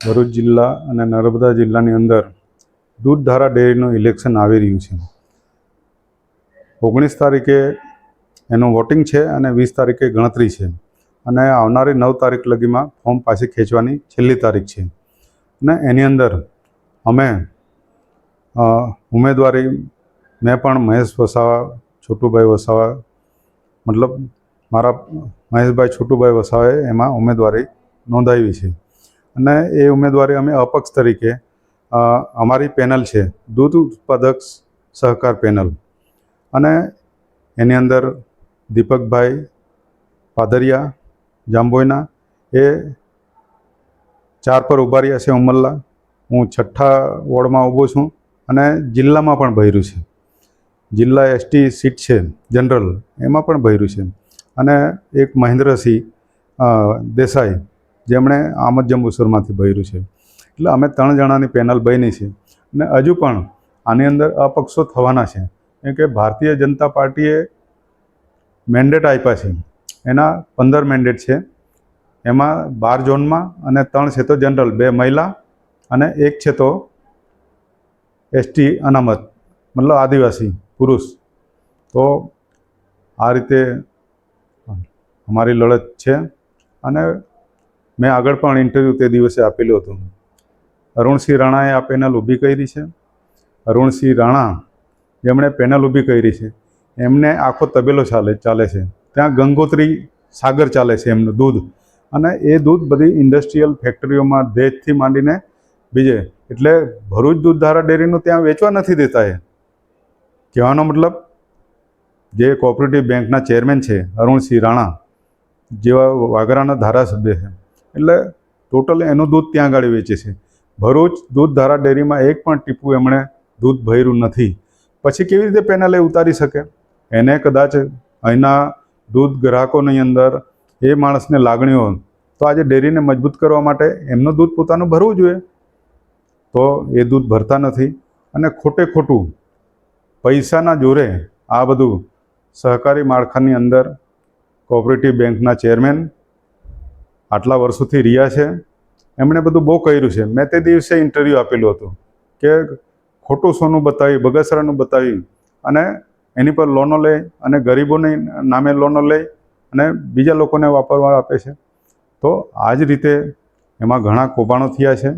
ભરૂચ જિલ્લા અને નર્મદા જિલ્લાની અંદર દૂધધારા ડેરીનું ઇલેક્શન આવી રહ્યું છે। 19 તારીખે એનું વોટિંગ છે અને 20 તારીખે ગણતરી છે અને આવનારી 9 તારીખ લગીમાં ફોર્મ પાછી ખેંચવાની છેલ્લી તારીખ છે અને એની અંદર અમે ઉમેદવારી મેં પણ મહેશ વસાવા છોટુભાઈ વસાવા મતલબ મારા મહેશભાઈ છોટુભાઈ વસાવાએ એમાં ઉમેદવારી નોંધાવી છે અને એ ઉમેદવારી અમે અપક્ષ તરીકે અમારી પેનલ છે દૂધ ઉત્પાદક સહકાર પેનલ અને એની અંદર દીપકભાઈ પાદરિયા જાંબોયના એ 4 પર ઊભા રહ્યા છે ઉમરલા। હું 6ઠ્ઠા વોર્ડમાં ઊભો છું અને જિલ્લામાં પણ ભર્યું છે। જિલ્લા એસટી સીટ છે જનરલ એમાં પણ ભર્યું છે અને એક મહેન્દ્રસિંહ દેસાઈ જેમણે આમદ જંબુસરમાંથી ભર્યું છે। એટલે અમે 3 જણાની પેનલ બની છે અને હજુ પણ આની અંદર અપક્ષો થવાના છે કેમ કે ભારતીય જનતા પાર્ટીએ મેન્ડેટ આપ્યા છે। એના 15 મેન્ડેટ છે, એમાં 12 ઝોનમાં અને 3 છે તો જનરલ, 2 મહિલા અને 1 છે તો એસટી અનામત મતલબ આદિવાસી પુરુષ। તો આ રીતે અમારી લડત છે અને મેં આગળ પણ ઇન્ટરવ્યૂ તે દિવસે આપેલું હતું। અરુણસિંહ રાણાએ આ પેનલ ઊભી કરી છે। અરુણસિંહ રાણા જેમણે પેનલ ઊભી કરી છે એમને આખો તબેલો ચાલે છે, ત્યાં ગંગોત્રી સાગર ચાલે છે એમનું દૂધ અને એ દૂધ બધી ઇન્ડસ્ટ્રીયલ ફેક્ટરીઓમાં દેશથી માંડીને બીજે એટલે ભરૂચ દૂધધારા ડેરીનું ત્યાં વેચવા નથી દેતા। એ કહેવાનો મતલબ જે કોઓપરેટિવ બેંકના ચેરમેન છે અરુણસિંહ રાણા જેવા વાગરાના ધારાસભ્ય છે એટલે ટોટલ એનું દૂધ ત્યાં આગળ વેચે છે। ભરૂચ દૂધધારા ડેરીમાં એક પણ ટીપું એમણે દૂધ ભર્યું નથી, પછી કેવી રીતે પેનલે ઉતારી શકે? એને કદાચ અહીંના દૂધ ગ્રાહકોની અંદર એ માણસને લાગણી હોય તો આજે ડેરીને મજબૂત કરવા માટે એમનું દૂધ પોતાનું ભરવું જોઈએ, તો એ દૂધ ભરતા નથી અને ખોટે ખોટું પૈસાના જોરે આ બધું સહકારી માળખાની અંદર કોઓપરેટિવ બેંકના ચેરમેન આટલા વર્ષોથી રહ્યા છે, એમણે બધું બહુ કર્યું છે। મેં તે દિવસે ઇન્ટરવ્યૂ આપેલું હતું કે ખોટું સોનું બતાવી, બગસરાનું બતાવી અને એની પર લોનો લે અને ગરીબોની નામે લોનો લઈ અને બીજા લોકોને વાપરવા આપે છે। તો આ જ રીતે એમાં ઘણા કૌભાંડો થયા છે।